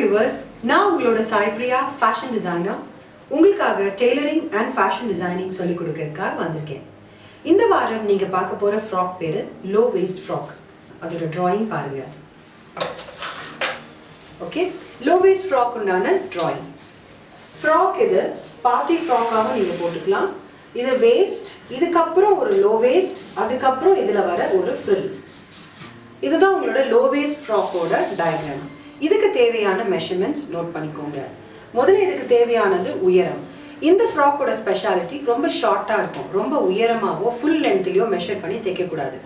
viewers, நான் உங்களோட Saipriya fashion designer உங்களுக்காக டெய்லரிங் அண்ட் ஃபேஷன் டிசைனிங் சொல்லிக் கொடுக்கறதுக்காக வந்திருக்கேன். இந்த வாரம் நீங்க பார்க்க போற ஃப்ராக் பேரு லோ வேஸ்ட் ஃப்ராக். அதோட டிராயிங் பாருங்க. ஓகே, லோ வேஸ்ட் ஃப்ராக் உண்டான டிராயிங். ஃப்ராக் இது பார்ட்டி ஃப்ராக்காகவும் நீங்க போட்டுக்கலாம். இது வேஸ்ட், இதுக்கப்புறம் ஒரு லோ வேஸ்ட், அதுக்கப்புறம் இதுல வர ஒரு ஃப்ரில். இதுதான் உங்களோட லோ வேஸ்ட் ஃப்ராக்கோட டயக்ராம். இதுக்கு தேவையான மெஷர்மெண்ட்ஸ் நோட் பண்ணிக்கோங்க. முதல்ல இதுக்கு தேவையானது உயரம். இந்த ஃப்ராக்கோட ஸ்பெஷாலிட்டி ரொம்ப ஷார்ட்டாக இருக்கும். ரொம்ப உயரமாகவோ ஃபுல் லென்த்லையோ மெஷர் பண்ணி தைக்கக்கூடாது.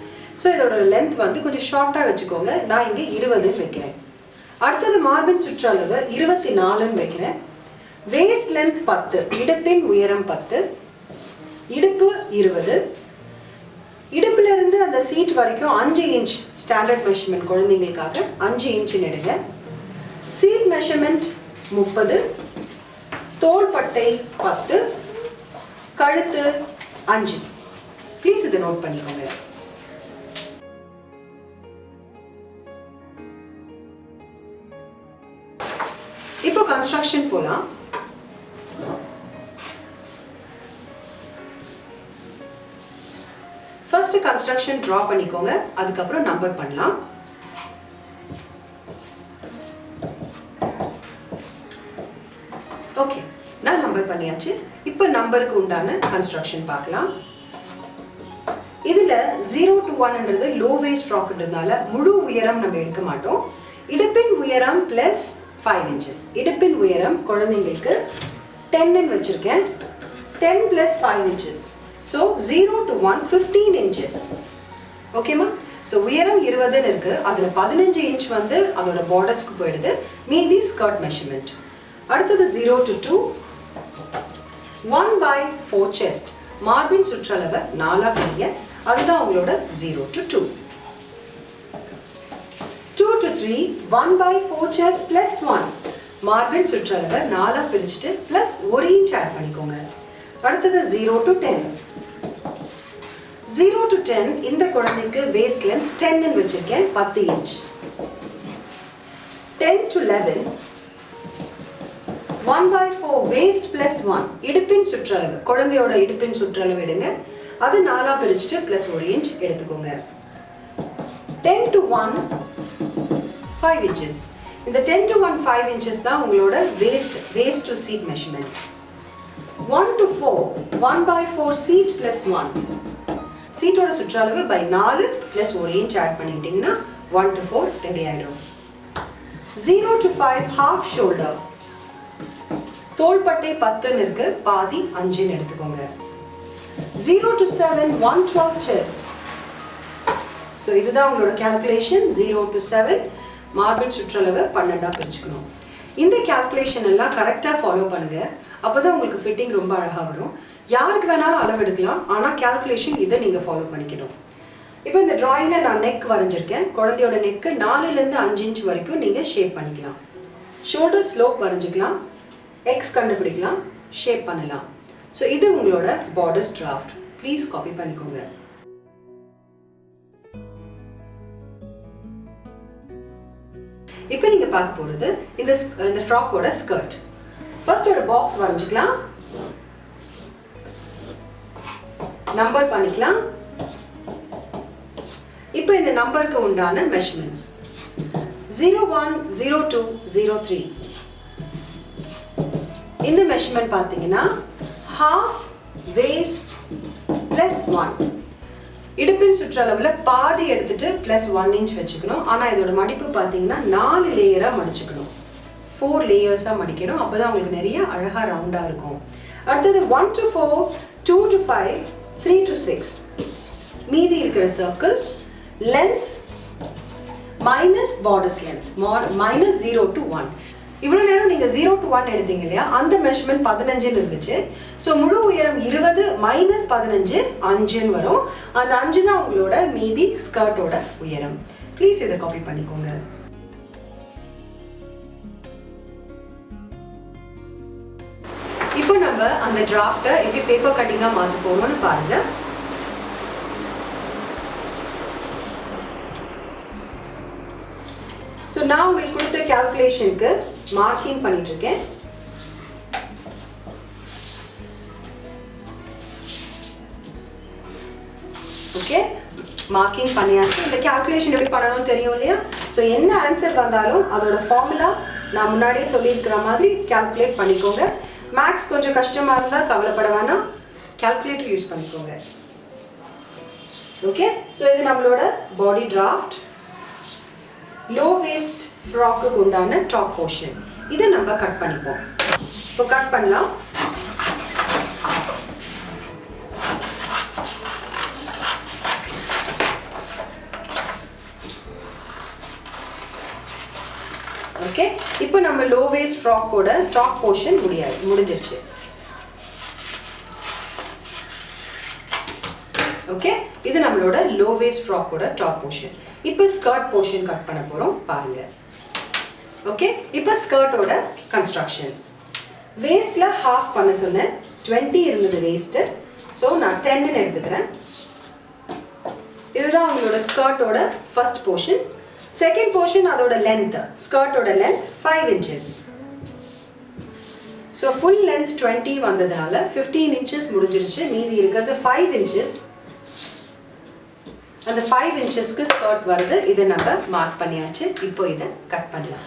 ஸோ இதோட லென்த் வந்து கொஞ்சம் ஷார்ட்டாக வச்சுக்கோங்க. நான் இங்கே 20 வைக்கிறேன். அடுத்தது மார்பின் சுற்றளவு 24 வைக்கிறேன். வேஸ்ட் லென்த் 10, இடுப்பின் உயரம் 10, இடுப்பு 20, இடுப்புல இருந்து அந்த சீட் வரைக்கும் 5 இன்ச் ஸ்டாண்டர்ட் மெஷர்மெண்ட். குழந்தைங்களுக்காக 5 இன்ச் எடுங்க. சீட் மெஷர்மெண்ட் 30, தோள்பட்டை 10, கழுத்து 5. ப்ளீஸ் இதை நோட் பண்ணிக்கோங்க. இப்போ கன்ஸ்ட்ரக்ஷன் போலாம். ஃபர்ஸ்ட் கன்ஸ்ட்ரக்ஷன் டிரா பண்ணிக்கோங்க, அதுக்கப்புறம் நம்பர் பண்ணலாம். ஓகே, நான் நம்பர் பண்ணியாச்சு. இப்போ நம்பருக்கு உண்டான கன்ஸ்ட்ரக்ஷன் பார்க்கலாம். இதுல 0 to 1ன்றது லோ வேஸ்ட் ஃப்ராக்ன்றதுனால முழு உயரம் நம்ம எடுக்க மாட்டோம். இடுப்பின் உயரம் பிளஸ் 5 inches. இடுப்பின் உயரம் குழந்தைங்களுக்கு 10 வச்சிருக்கேன். 10 plus 5 inches. So 0 to 1 15 inches. ஓகேமா? ஸோ உயரம் 20 இருக்கு. அதில் 15 இன்ச் வந்து அதோட பார்டர்ஸ்க்கு போயிடுது. மீதி ஸ்கர்ட் மெஷர்மெண்ட். அடுத்தது 0 to 2 1/4 செஸ்ட். மார்பின் சுற்றளவை 4 பிரிங்க. அதுதான் உங்களோட 0 to 2. 2 to 3 1/4 chest plus 1. மார்பின் சுற்றளவை 4 பிரிச்சுட்டு பிளஸ் 1 இன்ச் ஆட் பண்ணிக்கோங்க. அடுத்தது 0 to 10. 0 to 10 இந்த குழந்தைக்கு வேஸ்ட் லென்த் 10 வச்சிருக்கேன், 10 இன்ச். 10 to 11 1/4 waste plus 1. இடுப்பின் சுற்றளவு, குழந்தையோட இடுப்பின் சுற்றளவு எடுங்க. அது 4 பிரிச்சுட்டு பிளஸ் 1 இன்ச் எடுத்துக்கோங்க. 10 to 1 5 inches. இந்த 10 to 1 5 inches தான் உங்களோட waist to seat measurement. 1 to 4 1/4 seat plus 1. சீட்டோட சுற்றளவு பை 4 பிளஸ் 1 இன்ச் ஆட் பண்ணிட்டீங்கன்னா 1 to 4 ரெடி ஆயிடும். 0 to 5 ஹாஃப் ஷோல்டர். தோள்பட்டை 10 இருக்கு, பாதி 5 எடுத்துக்கோங்க. 0 to 7 112 செஸ்ட். ஸோ இதுதான் உங்களோட கால்குலேஷன். 0 to 7 மார்பின் சுற்றளவு 12 பிரிச்சுக்கணும். இந்த கால்குலேஷன் எல்லாம் கரெக்டாக ஃபாலோ பண்ணுங்க. அப்போதான் உங்களுக்கு ஃபிட்டிங் ரொம்ப அழகாக வரும். யாருக்கு வேணாலும் அளவு எடுக்கலாம், ஆனால் கால்குலேஷன் இதை நீங்கள் ஃபாலோ பண்ணிக்கணும். இப்போ இந்த டிராயிங்கில் நான் நெக் வரைஞ்சிருக்கேன். குழந்தையோட நெக்கு 4லேருந்து 5 இன்ச் வரைக்கும் நீங்கள் ஷேப் பண்ணிக்கலாம். ஷோல்டர் ஸ்லோப் வரைஞ்சிக்கலாம், எக்ஸ் கண்டுபிடிக்கலாம், ஷேப் பண்ணலாம். ஸோ இது உங்களோட பார்டர்ஸ் டிராஃப்ட். ப்ளீஸ் காப்பி பண்ணிக்கோங்க. இப்போ நீங்கள் பார்க்க போகிறது இந்த ஃப்ராக்கோட ஸ்கர்ட். ஃபர்ஸ்ட் ஒரு பாக்ஸ் வரைஞ்சிக்கலாம், நம்பர் பண்ணிக்கலாம். இப்போ இந்த நம்பருக்கு உண்டான மெஷர்மெண்ட்ஸ் 01 02 03. இந்த மெஷர்மெண்ட் பார்த்தீங்கன்னா ஹாஃப் வேஸ்ட் பிளஸ் 1. இடுப்பின் சுற்றளவில் பாதி எடுத்துட்டு பிளஸ் 1 இன்ச் வச்சுக்கணும். ஆனால் இதோட மடிப்பு பார்த்தீங்கன்னா 4 லேயராக மடிச்சுக்கணும். 4 லேயர்ஸாக மடிக்கணும். அப்போ தான் உங்களுக்கு நிறைய அழகாக ரவுண்டாக இருக்கும். அடுத்தது 1 to 4 2 to 5 3 to 6. மீதி இருக்கிற circle length minus borders length minus 0 to 1. இவ்வளோ நேரம் நீங்கள் 0 to 1 எடுத்தீங்க இல்லையா, அந்த மெஷர்மெண்ட் 15 இருந்துச்சு. ஸோ முழு உயரம் 20 மைனஸ் 15 5 வரும். அந்த 5 தான் உங்களோட மீதி ஸ்கர்ட்டோட உயரம். ப்ளீஸ் இதை காப்பி பண்ணிக்கோங்க. இப்போ நம்ம அந்த டிராஃப்டை எப்படி பேப்பர் கட்டிங்காக மாற்ற போகிறோம்னு பாருங்க. ஸோ நான் உங்களுக்கு கொடுத்த calculationக்கு மார்க்கிங் பண்ணிட்டு இருக்கேன். ஓகே, மார்க்கிங் பண்ணியாச்சு. இந்த கால்குலேஷன் எப்படி பண்ணணும்னு தெரியும் இல்லையா? ஸோ என்ன ஆன்சர் வந்தாலும் அதோட ஃபார்முலா நான் முன்னாடியே சொல்லியிருக்கிற மாதிரி கால்குலேட் பண்ணிக்கோங்க. மேக்ஸ் கொஞ்சம் கஷ்டமாக இருந்தால் கவலைப்பட வேணாம், கால்குலேட்டர் யூஸ் பண்ணிக்கோங்க. ஓகே, ஸோ இது நம்மளோட பாடி டிராஃப்ட் லோ வேஸ்ட் ஃப்ராக்குக்கு உண்டான டாப் போர்ஷன். இதை நம்ம கட் பண்ணிப்போம். இப்போ கட் பண்ணலாம். ஓகே, இப்போ நம்ம லோ வேஸ்ட் ஃப்ராக்கோட டாப் போர்ஷன் முடிஞ்சிருச்சு. ஓகே, இது நம்மளோட லோ வேஸ்ட் ஃப்ராக்கோட டாப் போர்ஷன். இப்போ ஸ்கர்ட் போர்ஷன் கட் பண்ண போறோம் பாருங்க. ஓகே, இப்போ ஸ்கர்ட்டோட கன்ஸ்ட்ரக்ஷன். வேஸ்ட்ல ஹாஃப் பண்ண சொன்னேன். 20 இருந்தது வேஸ்ட், ஸோ நான் 10 எடுத்துக்கிறேன். இதுதான் உங்களோட ஸ்கர்ட்டோட ஃபர்ஸ்ட் போர்ஷன். செகண்ட் போர்ஷன் அதோட லென்த், ஸ்கர்ட்டோட length 5 inches. So full length 20 வந்ததுனால 15 inches முடிஞ்சிருச்சு. மீதி இருக்கிறது 5 inches. அந்த 5 inchesக்கு ஸ்கர்ட் வருது. இதை நம்ம மார்க் பண்ணியாச்சு. இப்போ இதை கட் பண்ணலாம்.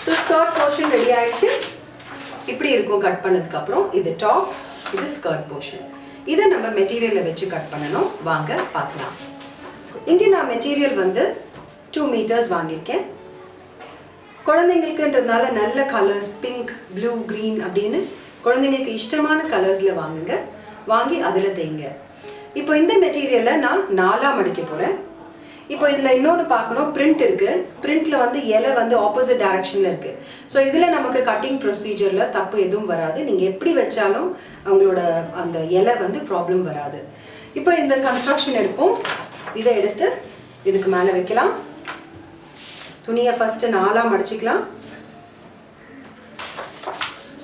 ஸோ ஸ்கர்ட் போர்ஷன் ரெடி ஆயிடுச்சு. இப்படி இருக்கும் கட் பண்ணதுக்கு அப்புறம். இது டாப், இது ஸ்கர்ட் போர்ஷன். இதை நம்ம மெட்டீரியலை வச்சு கட் பண்ணணும். வாங்க பார்க்கலாம். இங்கே நான் மெட்டீரியல் வந்து 2 meters வாங்கியிருக்கேன். குழந்தைங்களுக்குன்றதுனால நல்ல கலர்ஸ், பிங்க், ப்ளூ, க்ரீன் அப்படின்னு குழந்தைங்களுக்கு இஷ்டமான கலர்ஸில் வாங்குங்க. வாங்கி அதில் தேய்ங்க. இப்போ இந்த மெட்டீரியலை நான் 4ஆக மடிக்க போகிறேன். இப்போ இதில் இன்னொன்று பார்க்கணும், பிரிண்ட் இருக்குது. பிரிண்டில் வந்து இலை வந்து ஆப்போசிட் டைரக்ஷனில் இருக்குது. ஸோ இதில் நமக்கு கட்டிங் ப்ரொசீஜரில் தப்பு எதுவும் வராது. நீங்கள் எப்படி வச்சாலும் அவங்களோட அந்த இலை வந்து ப்ராப்ளம் வராது. இப்போ இந்த கன்ஸ்ட்ரக்ஷன் எடுப்போம். இதை எடுத்து இதுக்கு மேலே வைக்கலாம். துணியை ஃபஸ்ட்டு 4ஆக மடிச்சிக்கலாம்.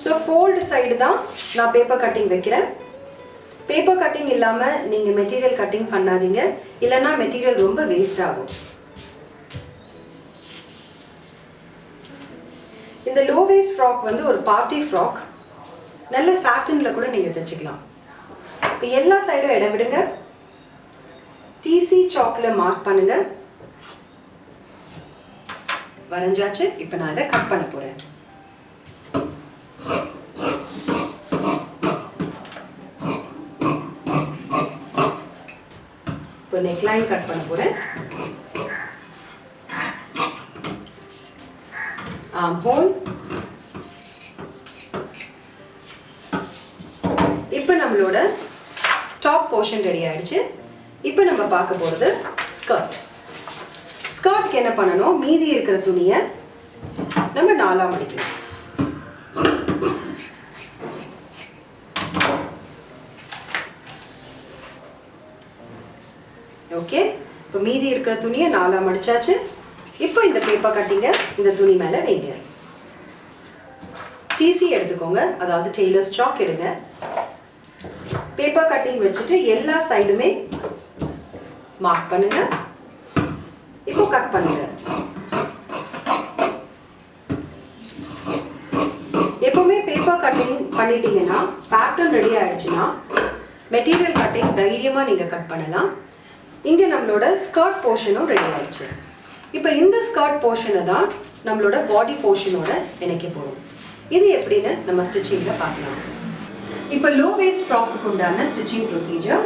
ஸோ ஃபோல்டு சைடு தான் நான் பேப்பர் கட்டிங் வைக்கிறேன். பேப்பர் கட்டிங் இல்லாமல் நீங்கள் மெட்டீரியல் கட்டிங் பண்ணாதீங்க, இல்லைன்னா மெட்டீரியல் ரொம்ப வேஸ்ட் ஆகும். இந்த லோ வேஸ்ட் ஃப்ராக் வந்து ஒரு பார்ட்டி ஃப்ராக். நல்ல சாட்டினில் கூட நீங்கள் தைச்சிக்கலாம். இப்போ எல்லா சைடும் இடம் விடுங்க. டிசி சாக்கில் மார்க் பண்ணுங்க. வரைஞ்சாச்சு. இப்போ நான் இதை கட் பண்ண போகிறேன். இப்போ நெக்லைன் கட் பண்ண போகிறேன். Arm whole. இப்போ நம்மளோட டாப் போர்ஷன் ரெடி ஆயிடுச்சு. இப்போ நம்ம பார்க்க போகிறது ஸ்கர்ட். ஸ்கர்ட்க்கு என்ன பண்ணணும், மீதி இருக்கிற துணியை நம்ம 4ஆக மடிக்கணும். ஓகே, இப்போ மீதி இருக்கிற துணியை 4ஆக மடிச்சாச்சு. இப்போ இந்த பேப்பர் கட்டிங்க இந்த துணி மேலே வைங்க. டிசி எடுத்துக்கோங்க, அதாவது டெய்லர்ஸ் சாக் எடுங்க. பேப்பர் கட்டிங் வச்சுட்டு எல்லா சைடுமே மார்க் பண்ணுங்க. இப்போ கட் பண்ணுங்க. எப்பவுமே பேப்பர் கட்டிங் பண்ணிட்டீங்கன்னா, பேட்டர்ன் ரெடி ஆயிடுச்சுன்னா மெட்டீரியல் கட்டிங் தைரியமாக நீங்கள் கட் பண்ணலாம். இங்கே நம்மளோட ஸ்கர்ட் போர்ஷனும் ரெடி ஆயிடுச்சு. இப்போ இந்த ஸ்கர்ட் போர்ஷனை தான் நம்மளோட பாடி போர்ஷனோட இணைக்க போகிறோம். இது எப்படின்னு நம்ம ஸ்டிச்சிங்கில் பார்க்கலாம். இப்போ லோ வேஸ்ட் ஃப்ராக்குக்கு உண்டான ஸ்டிச்சிங் ப்ரொசீஜர்.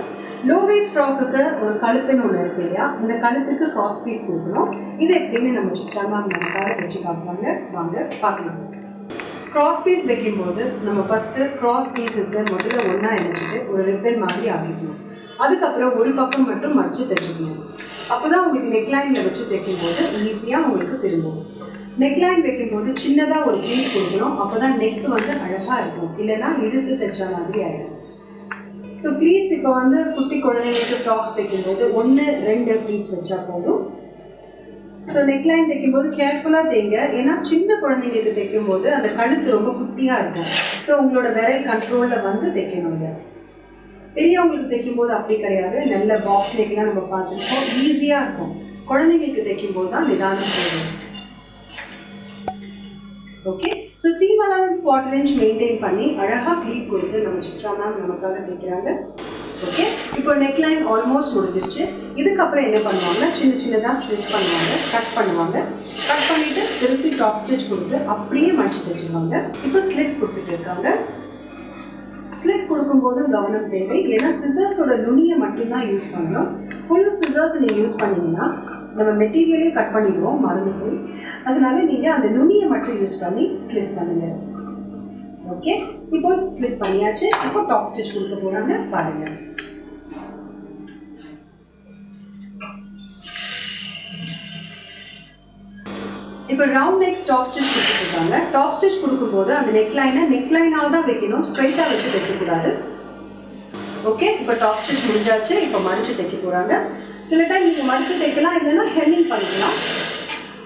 லோ வேஸ்ட் ஃப்ராக்குக்கு ஒரு கழுத்துன்னு ஒன்று இருக்கு இல்லையா, இந்த கழுத்துக்கு கிராஸ் பீஸ் கொடுக்கணும். இது எப்படின்னு நம்ம சித்ராமா நமக்காக வச்சு காட்டுவாங்க. வாங்க பார்க்கலாம். கிராஸ் பீஸ் வைக்கும்போது நம்ம ஃபஸ்ட்டு கிராஸ் பீஸஸை முதல்ல ஒன்றா இணைச்சிட்டு ஒரு ரிப்பன் மாதிரி ஆகிக்கணும். அதுக்கப்புறம் ஒரு பக்கம் மட்டும் மடித்து தைச்சிக்கணும். அப்போ தான் உங்களுக்கு நெக்லைனில் வச்சு தைக்கும்போது ஈஸியாக உங்களுக்கு திரும்பும். நெக்லைன் வைக்கும்போது சின்னதாக ஒரு ப்ளீட் கொடுக்கணும். அப்போ தான் நெக்கு வந்து அழகாக இருக்கும், இல்லைன்னா இழுத்து தைச்ச மாதிரி ஆகிடும். ஸோ ப்ளீட்ஸ் இப்போ வந்து குட்டி குழந்தைங்களுக்கு ஃப்ராக்ஸ் தைக்கும்போது 1-2 ப்ளீட்ஸ் வச்சா போதும். ஸோ நெக்லைன் தைக்கும்போது கேர்ஃபுல்லாக தேங்க. ஏன்னா சின்ன குழந்தைங்களுக்கு தைக்கும்போது அந்த கழுத்து ரொம்ப குட்டியாக இருக்கும். ஸோ உங்களோட விரல் கண்ட்ரோலில் வந்து தைக்கணும். பெரியவங்களுக்கு தைக்கும் போது அப்படி கிடையாது, நல்ல பாக்ஸ் நெக்லாம் நம்ம பார்த்துருக்கோம், ஈஸியாக இருக்கும். குழந்தைங்களுக்கு தைக்கும் போது தான் நிதானம் போகும். Okay, so seam allowance 1/4 inch maintain பண்ணி அழகாக ப்ளீட் கொடுத்து நம்ம சித்ரா மேம் நமக்காக தைக்கிறாங்க. ஓகே, இப்போ நெக்லைன் ஆல்மோஸ்ட் முடிஞ்சிருச்சு. இதுக்கப்புறம் என்ன பண்ணுவாங்க, சின்ன சின்னதாக ஸ்டிச் பண்ணுவாங்க, கட் பண்ணுவாங்க. கட் பண்ணிவிட்டு திருப்பி டாப் ஸ்டிச் கொடுத்து அப்படியே மடிச்சு தைச்சிருவாங்க. இப்போ ஸ்லிட் கொடுத்துட்டு இருக்காங்க. ஸ்லிட் கொடுக்கும்போது கவனம் தேவை, ஏன்னா சிசர்ஸோட நுனியை மட்டும்தான் யூஸ் பண்ணணும். ஃபுல் சிசர்ஸ் நீங்கள் யூஸ் பண்ணிங்கன்னா நம்ம மெட்டீரியலே கட் பண்ணிடுவோம், மறந்து போய். அதனால நீங்கள் அந்த நுனியை மட்டும் யூஸ் பண்ணி ஸ்லிட் பண்ணுங்கள். ஓகே, இப்போ ஸ்லிட் பண்ணியாச்சு. இப்போ டாப் ஸ்டிச் கொடுக்க போகிறாங்க, பாருங்கள். இப்போ ரவுண்ட் நெக் டாப் ஸ்டிச் கொடுத்துருக்காங்க. டாப் ஸ்டிச் கொடுக்கும்போது அந்த நெக்லைனாக தான் வைக்கணும், ஸ்ட்ரைட்டாக வச்சு தைக்கக்கூடாது. ஓகே, இப்போ டாப் ஸ்டிச் முடிஞ்சாச்சு. இப்போ மடிச்சு தைக்க போகிறாங்க. சில டைம் நீங்கள் மடிச்சு தைக்கலாம், இல்லைன்னா ஹெம்மிங் பண்ணிக்கலாம்.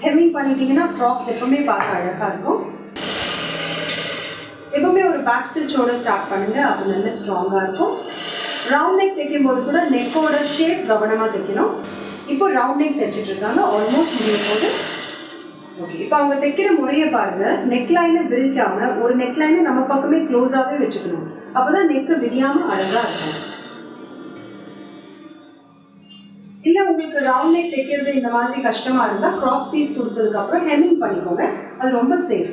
ஹெம்மிங் பண்ணிட்டீங்கன்னா ஃப்ராக்ஸ் எப்பவுமே பார்க்க அழகாக இருக்கும். எப்பவுமே ஒரு பேக் ஸ்டிச்சோட ஸ்டார்ட் பண்ணுங்கள், அது நல்ல ஸ்ட்ராங்காக இருக்கும். ரவுண்ட் நெக் தைக்கும் போது கூட நெக்கோட ஷேப் கவனமாக தைக்கணும். இப்போ ரவுண்ட் நெக் தைச்சிட்டு இருக்காங்க, ஆல்மோஸ்ட் முடியும் போது. ஓகே, இப்போ அவங்க தைக்கிற முறையை பாருங்க. நெக்லைனை விரிக்காம ஒரு நெக்லைனை நம்ம பக்கமே க்ளோஸாகவே வச்சுக்கணும். அப்போதான் நெக்கு விரியாம அழகா இருக்கும். இல்லை உங்களுக்கு ரவுண்ட் நெக் தைக்கிறது இந்த மாதிரி கஷ்டமா இருந்தால் கிராஸ் பீஸ் கொடுத்ததுக்கு அப்புறம் ஹெம்மிங் பண்ணிக்கோங்க, அது ரொம்ப சேஃப்.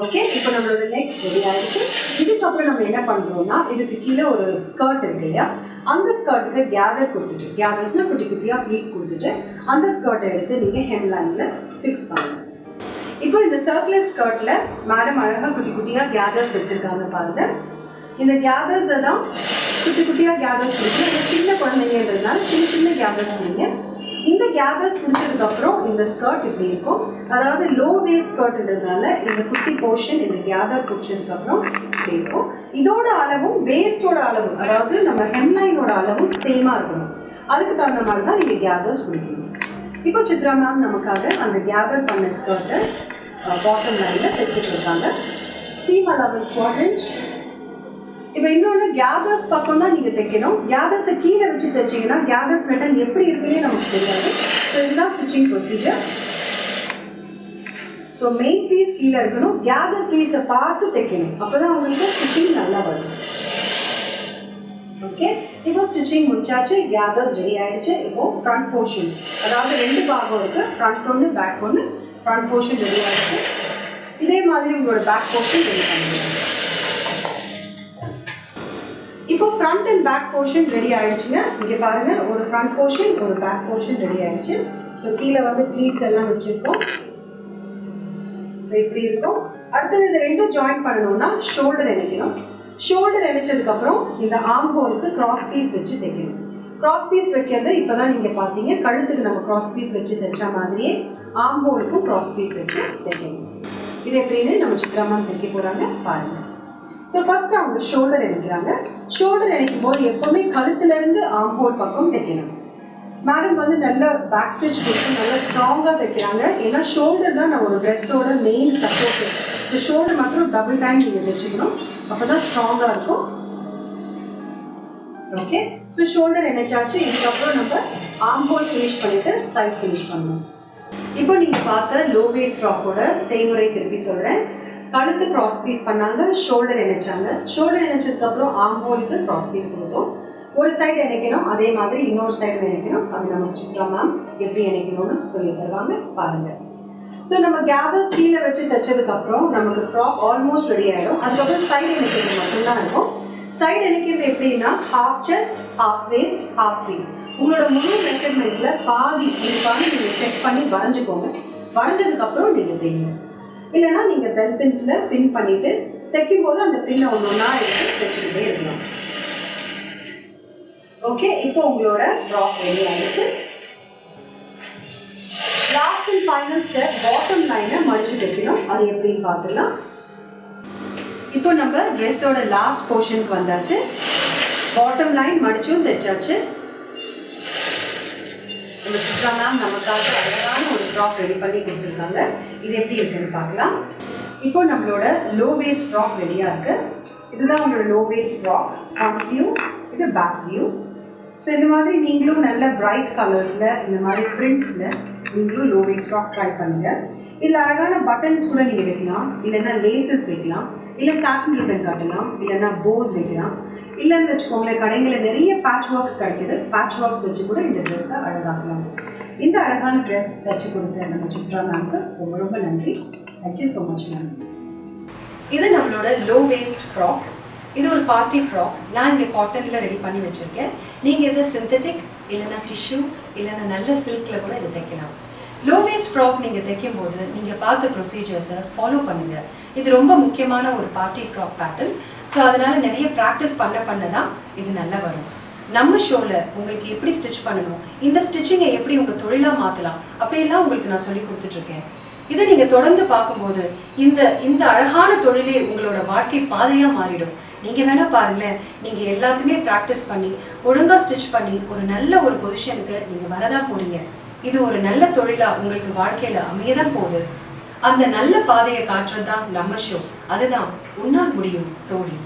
ஓகே, இப்போ நம்மளோட நெக் ரெடி ஆயிடுச்சு. இதுக்கப்புறம் நம்ம என்ன பண்ணுறோம்னா, இதுக்கு கீழே ஒரு ஸ்கர்ட் இருக்கு இல்லையா, அந்த ஸ்கர்ட்டுக்கு கேதர் கொடுத்துட்டு, கேதர்ஸ்னால் குட்டி குட்டியாக ப்ளீட் கொடுத்துட்டு அந்த ஸ்கர்ட்டை எடுத்து நீங்கள் ஹெம்லைனில் ஃபிக்ஸ் பண்ணுங்கள். இப்போ இந்த சர்க்குலர் ஸ்கர்ட்டில் மேடம் அழகாக குட்டி குட்டியாக கேதர்ஸ் வச்சுருக்காங்க பாருங்கள். இந்த கேதர்ஸை தான் குட்டி குட்டியாக கேதர்ஸ் கொடுத்து, சின்ன குழந்தைங்கன்றதுனால சின்ன சின்ன கேதர்ஸ் கொடுங்க. இந்த கேதர்ஸ் பிடிச்சதுக்கப்புறம் இந்த ஸ்கர்ட் இப்படி இருக்கும். அதாவது லோ வேஸ்ட் ஸ்கர்ட்ன்றதுனால இந்த குட்டி போர்ஷன் இந்த கேதர் பிடிச்சதுக்கப்புறம் இப்படி இருக்கும். இதோட அளவும் வேஸ்டோட அளவும், அதாவது நம்ம ஹெம்லைனோட அளவும் சேமாக இருக்கணும். அதுக்கு தகுந்த மாதிரி தான் நீங்கள் கேதர்ஸ் பிடிக்கணும். இப்போ சித்ரா மேம் நமக்காக அந்த கேதர் பண்ண ஸ்கர்ட்டை பாட்டம் லைனில் தைச்சிட்டு இருக்காங்க. Seam allowance 1/4 inch. இப்போ இன்னொன்று கேதர்ஸ் பக்கம் தான் நீங்கள் தைக்கணும். கேதர்ஸை கீழே வச்சு தைச்சிங்கன்னா கேதர்ஸ் ரிட்டன் எப்படி இருக்குன்னே நமக்கு தெரியாது. ஸோ இதுதான் stitching procedure. So main piece கீழே இருக்கணும், கேதர் பீஸை பார்த்து தைக்கணும், அப்போ தான் உங்களுக்கு ஸ்டிச்சிங் நல்லா வரும். ஓகே, இப்போ ஸ்டிச்சிங் முடிச்சாச்சு, கேதர்ஸ் ரெடி ஆகிடுச்சு. இப்போது ஃப்ரண்ட் போர்ஷன், அதாவது 2 பாகம் இருக்குது, ஃப்ரண்ட் ஒன்று பேக் ஒன்று. ஃப்ரண்ட் போர்ஷன் ரெடி ஆகிடுச்சு. இதே மாதிரி உங்களோட பேக் போர்ஷன் ரெடி பண்ணிடுங்க. இப்போ front and back portion ready ஆகிடுச்சுங்க. இங்கே பாருங்கள், ஒரு ஃப்ரண்ட் போர்ஷன் ஒரு பேக் போர்ஷன் ரெடி ஆகிடுச்சு. ஸோ கீழே வந்து ப்ளீட்ஸ் எல்லாம் வச்சுருக்கோம். ஸோ இப்படி இருக்கும். அடுத்தது இது ரெண்டும் ஜாயின் பண்ணணும்னா ஷோல்டர் இணைக்கணும். ஷோல்டர் இணைச்சதுக்கப்புறம் இந்த ஆர்ம் ஹோலுக்கு கிராஸ் பீஸ் வச்சு தைக்கணும். கிராஸ் பீஸ் வைக்கிறது இப்போ தான் நீங்கள் பார்த்தீங்க, கழுத்துக்கு நம்ம கிராஸ் பீஸ் வச்சு தைச்சா மாதிரியே ஆர்ம் ஹோலுக்கும் கிராஸ் பீஸ் வச்சு தைக்கணும். இது எப்படின்னு நம்ம சித்ரா மேம் தைக்க போகிறாங்க, பாருங்கள். ஸோ ஃபர்ஸ்ட் அவங்க ஷோல்டர் இணைக்கிறாங்க. ஷோல்டர் இணைக்கும் போது எப்போவுமே கழுத்துலேருந்து ஆர்ம் ஹோல் பக்கம் தைக்கணும். மேடம் வந்து நல்ல பேக் ஸ்டிச் கொடுத்து நல்லா ஸ்ட்ராங்காக தைக்கிறாங்க. ஏன்னா ஷோல்டர் தான் நம்ம ஒரு ட்ரெஸ்ஸோட மெயின் சப்போர்ட்டு. ஸோ ஷோல்டர் மட்டும் டபுள் டைம் நீங்கள் தைச்சிக்கணும், அப்போ தான் ஸ்ட்ராங்காக இருக்கும். ஓகே, ஸோ ஷோல்டர் இணைச்சாச்சு. இதுக்கப்புறம் நம்ம ஆர்ம் ஹோல் ஃபினிஷ் பண்ணிவிட்டு சைட் ஃபினிஷ் பண்ணணும். இப்போ நீங்கள் பார்த்த லோ வேஸ்ட் ஃப்ராக்கோட செய்முறை திருப்பி சொல்கிறேன். கழுத்து கிராஸ் பீஸ் பண்ணாங்க, ஷோல்டர் இணைச்சாங்க. ஷோல்டர் இணைச்சதுக்கப்புறம் ஆர்ம் ஹோலுக்கு கிராஸ் பீஸ் கொடுத்தோம். ஒரு சைடு இணைக்கணும், அதே மாதிரி இன்னொரு சைடு இணைக்கணும். அது நமக்கு சித்ரா மேம் எப்படி இணைக்கணும்னு சொல்லி தருவாங்க, பாருங்கள். ஸோ நம்ம கேதர்ஸ் கீழே வச்சு தைச்சதுக்கப்புறம் நமக்கு ஃப்ராக் ஆல்மோஸ்ட் ரெடி ஆகிடும். அதுக்கப்புறம் சைடு இணைக்கிறது மட்டும்தான் இருக்கும். சைடு இணைக்கிறது எப்படின்னா half chest, half waist, half seam. உங்களோட முழு மெஷர்மெண்ட்டில் பாதி இதுக்காக நீங்கள் செக் பண்ணி வரைஞ்சிக்கோங்க. வரைஞ்சதுக்கப்புறம் நீங்கள் தைங்க. இல்லைனா நீங்கள் பெல் பின்ஸில் பின் பண்ணிவிட்டு தைக்கும் போது அந்த பின்னை ஒன்றா எடுத்து தைச்சிக்கிட்டே இருக்கலாம். ஓகே, இப்போ உங்களோட ஃப்ராக் ரெடி ஆகிடுச்சு. Last and final step, bottom லைனை மடிச்சு தைக்கணும். அது எப்படின்னு பார்த்துக்கலாம். இப்போ நம்ம ட்ரெஸ்ஸோட லாஸ்ட் போர்ஷனுக்கு வந்தாச்சு. பாட்டம் லைன் மடிச்சும் தைச்சாச்சு. நம்ம சித்ரா மேம் நமக்காக அழகான ஒரு ஃப்ராக் ரெடி பண்ணி கொடுத்துருக்காங்க. இது எப்படி இருக்குன்னு பார்க்கலாம். இப்போ நம்மளோட லோ வேஸ்ட் ஃப்ராக் ரெடியாக இருக்குது. இதுதான் உங்களோட low waste frock. Front view, இது பேக் வியூ. ஸோ இந்த மாதிரி நீங்களும் நல்ல பிரைட் கலர்ஸில், இந்த மாதிரி பிரிண்ட்ஸில் நீங்களும் லோ வேஸ்ட் ஃப்ராக் ட்ரை பண்ணுங்கள். இதில் அழகான பட்டன்ஸ் கூட நீங்கள் வைக்கலாம், இல்லைன்னா லேசஸ் வைக்கலாம், இல்லை சாட்டின் ரிப்பன் கட்டலாம், இல்லைன்னா போஸ் வைக்கலாம். இல்லைன்னு வச்சுக்கோங்களேன், கடைகளில் நிறைய பேட்ச் ஒர்க்ஸ் கிடைக்குது. பேட்ச் ஒர்க்ஸ் வச்சு கூட இந்த ட்ரெஸ்ஸை அழகாக்கலாம். இந்த அழகான ட்ரெஸ் தச்சு கொடுத்த நம்ம சித்ரா மேம்க்கு ரொம்ப ரொம்ப நன்றி. Thank you so much ma'am. இது நம்மளோட லோ வேஸ்ட் ஃப்ராக். இது ஒரு பார்ட்டி ஃப்ராக். நான் இங்கே காட்டனில் ரெடி பண்ணி வச்சுருக்கேன். நீங்கள் இது சிந்தட்டிக், இல்லைன்னா டிஷ்யூ, இல்லைன்னா நல்ல சில்கில் கூட இதை தைக்கலாம். லோ வேஸ்ட் ஃப்ராக் நீங்கள் தைக்கும் போது நீங்கள் பார்த்த ப்ரொசீஜர்ஸை ஃபாலோ பண்ணுங்கள். இது ரொம்ப முக்கியமான ஒரு பார்ட்டி ஃப்ராக் பேட்டர்ன். ஸோ அதனால் நிறைய ப்ராக்டிஸ் பண்ண தான் இது நல்லா வரும். நம்ம ஷோவில் உங்களுக்கு எப்படி ஸ்டிச் பண்ணணும், இந்த ஸ்டிச்சிங்கை எப்படி உங்கள் தொழிலாக மாற்றலாம், அப்படியெல்லாம் உங்களுக்கு நான் சொல்லி கொடுத்துட்ருக்கேன். இதை நீங்கள் தொடர்ந்து பார்க்கும்போது இந்த அழகான தொழிலே உங்களோட வாழ்க்கை பாதையாக மாறிடும். நீங்கள் வேணால் பாருங்களேன், நீங்கள் எல்லாத்தையுமே ப்ராக்டிஸ் பண்ணி ஒழுங்காக ஸ்டிச் பண்ணி ஒரு நல்ல ஒரு பொசிஷனுக்கு நீங்கள் வரதான் போறீங்க. இது ஒரு நல்ல தொழிலாக உங்களுக்கு வாழ்க்கையில் அமையதான் போகுது. அந்த நல்ல பாதையை காட்டுறது தான் நம்ம ஷோ. அதுதான் உன்னால் முடியும் தோழி.